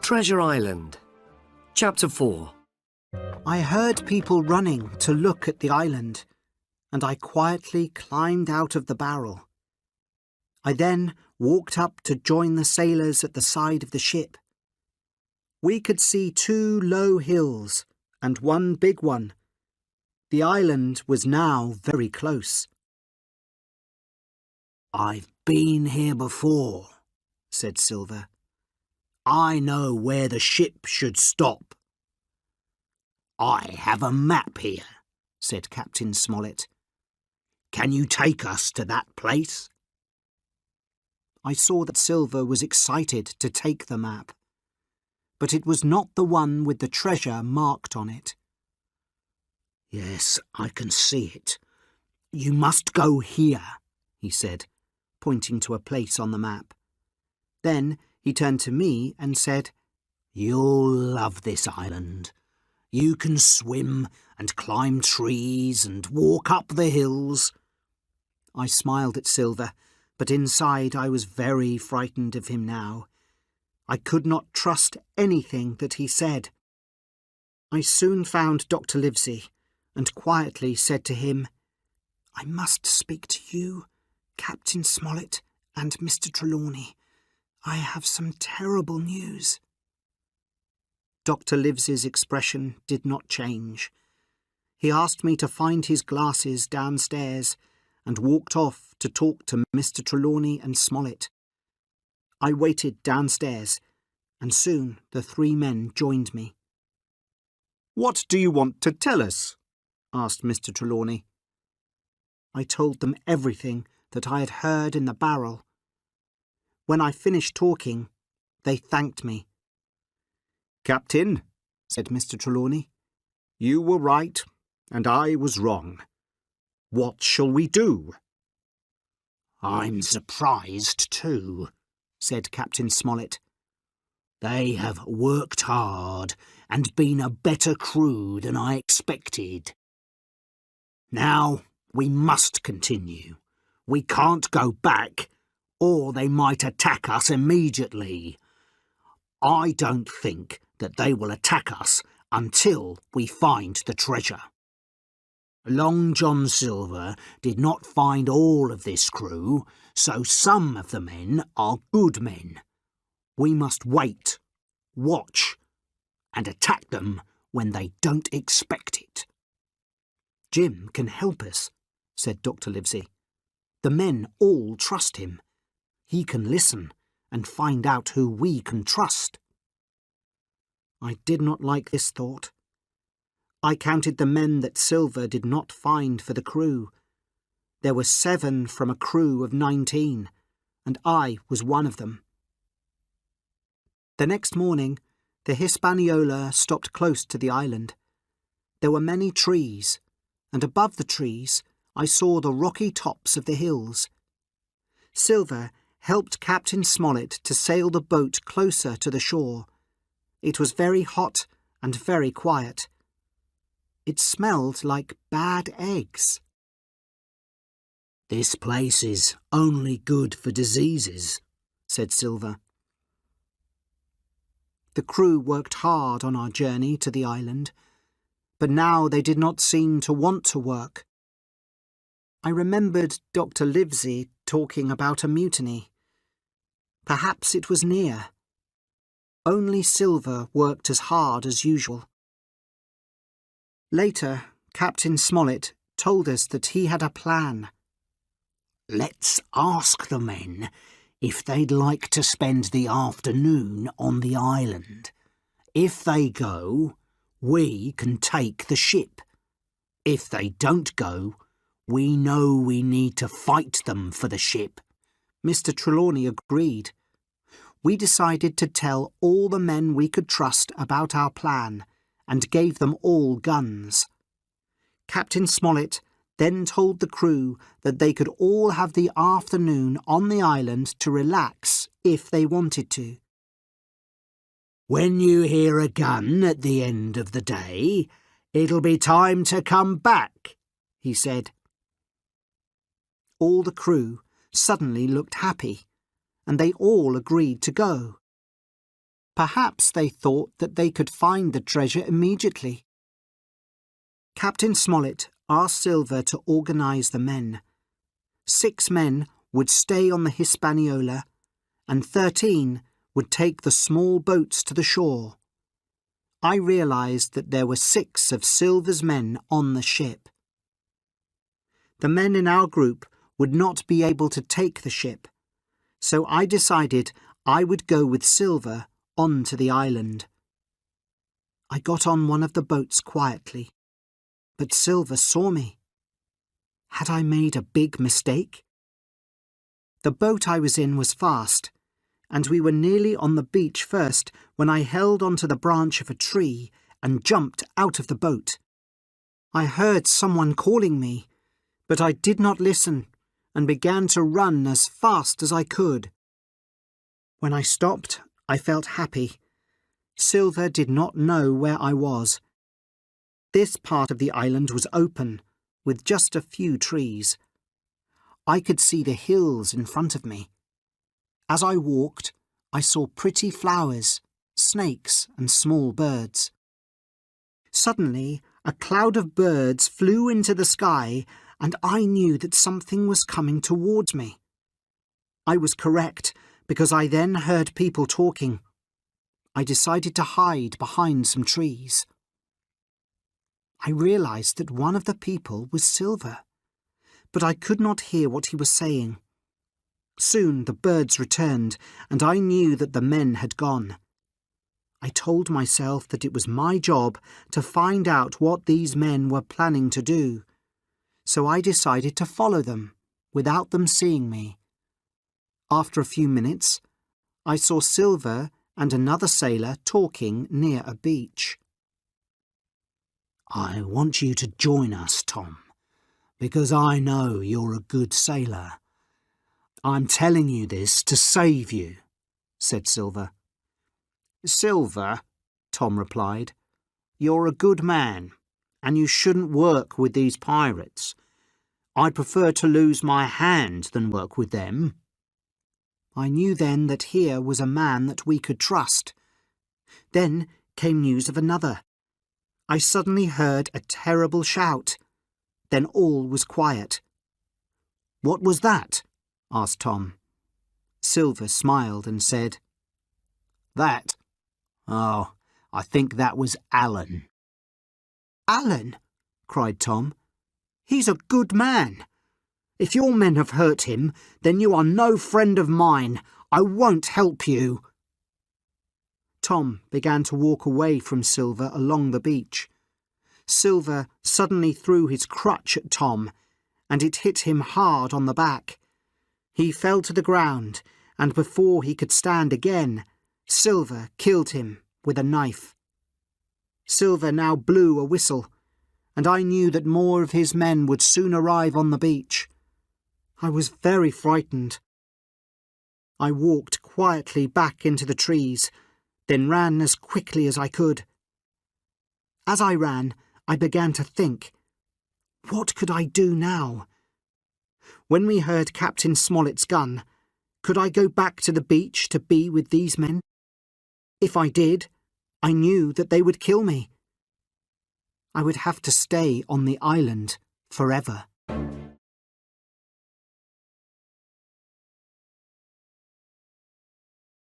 Treasure Island. Chapter 4. I heard people running to look at the island, and I quietly climbed out of the barrel. I then walked up to join the sailors at the side of the ship. We could see 2 low hills and 1 big one. The island was now very close. "I've been here before," said Silver. "I know where the ship should stop." "I have a map here," said Captain Smollett. "Can you take us to that place?" I saw that Silver was excited to take the map, but it was not the one with the treasure marked on it. "Yes, I can see it. You must go here," he said, pointing to a place on the map. Then he turned to me and said, "You'll love this island. You can swim and climb trees and walk up the hills." I smiled at Silver, but inside I was very frightened of him now. I could not trust anything that he said. I soon found Dr. Livesey and quietly said to him, "I must speak to you, Captain Smollett and Mr. Trelawney. I have some terrible news." Dr. Livesey's expression did not change. He asked me to find his glasses downstairs and walked off to talk to Mr. Trelawney and Smollett. I waited downstairs, and soon the 3 men joined me. "What do you want to tell us?" asked Mr. Trelawney. I told them everything that I had heard in the barrel. When I finished talking, they thanked me. "Captain," said Mr. Trelawney, "you were right, and I was wrong. What shall we do?" "I'm surprised too," said Captain Smollett. "They have worked hard and been a better crew than I expected. Now we must continue. We can't go back, or they might attack us immediately. I don't think that they will attack us until we find the treasure. Long John Silver did not find all of this crew, so some of the men are good men. We must wait, watch, and attack them when they don't expect it." "Jim can help us," said Dr. Livesey. "The men all trust him. He can listen and find out who we can trust." I did not like this thought. I counted the men that Silver did not find for the crew. There were 7 from a crew of 19, and I was one of them. The next morning, the Hispaniola stopped close to the island. There were many trees, and above the trees I saw the rocky tops of the hills. Silver helped Captain Smollett to sail the boat closer to the shore. It was very hot and very quiet. It smelled like bad eggs. "This place is only good for diseases," said Silver. The crew worked hard on our journey to the island, but now they did not seem to want to work. I remembered Dr. Livesey talking about a mutiny. Perhaps it was near. Only Silver worked as hard as usual. Later, Captain Smollett told us that he had a plan. "Let's ask the men if they'd like to spend the afternoon on the island. If they go, we can take the ship. If they don't go, we know we need to fight them for the ship." Mr. Trelawney agreed. We decided to tell all the men we could trust about our plan and gave them all guns. Captain Smollett then told the crew that they could all have the afternoon on the island to relax if they wanted to. "When you hear a gun at the end of the day, it'll be time to come back," he said. All the crew suddenly looked happy, and they all agreed to go. Perhaps they thought that they could find the treasure immediately. Captain Smollett asked Silver to organise the men. 6 men would stay on the Hispaniola, and 13 would take the small boats to the shore. I realised that there were 6 of Silver's men on the ship. The men in our group would not be able to take the ship, so I decided I would go with Silver on to the island. I got on one of the boats quietly, but Silver saw me. Had I made a big mistake? The boat I was in was fast, and we were nearly on the beach first when I held onto the branch of a tree and jumped out of the boat. I heard someone calling me, but I did not listen and began to run as fast as I could. When I stopped, I felt happy. Silver did not know where I was. This part of the island was open, with just a few trees. I could see the hills in front of me. As I walked, I saw pretty flowers, snakes, and small birds. Suddenly, a cloud of birds flew into the sky, and I knew that something was coming towards me. I was correct, because I then heard people talking. I decided to hide behind some trees. I realised that one of the people was Silver, but I could not hear what he was saying. Soon the birds returned, and I knew that the men had gone. I told myself that it was my job to find out what these men were planning to do, so I decided to follow them, without them seeing me. After a few minutes, I saw Silver and another sailor talking near a beach. "I want you to join us, Tom, because I know you're a good sailor. I'm telling you this to save you," said Silver. "Silver," Tom replied, "you're a good man, and you shouldn't work with these pirates. I'd prefer to lose my hand than work with them." I knew then that here was a man that we could trust. Then came news of another. I suddenly heard a terrible shout. Then all was quiet. "What was that?" asked Tom. Silver smiled and said, "That? Oh, I think that was Alan." "Alan?" cried Tom. "He's a good man. If your men have hurt him, then you are no friend of mine. I won't help you." Tom began to walk away from Silver along the beach. Silver suddenly threw his crutch at Tom, and it hit him hard on the back. He fell to the ground, and before he could stand again, Silver killed him with a knife. Silver now blew a whistle, and I knew that more of his men would soon arrive on the beach. I was very frightened. I walked quietly back into the trees, then ran as quickly as I could. As I ran, I began to think, what could I do now? When we heard Captain Smollett's gun, could I go back to the beach to be with these men? If I did, I knew that they would kill me. I would have to stay on the island forever.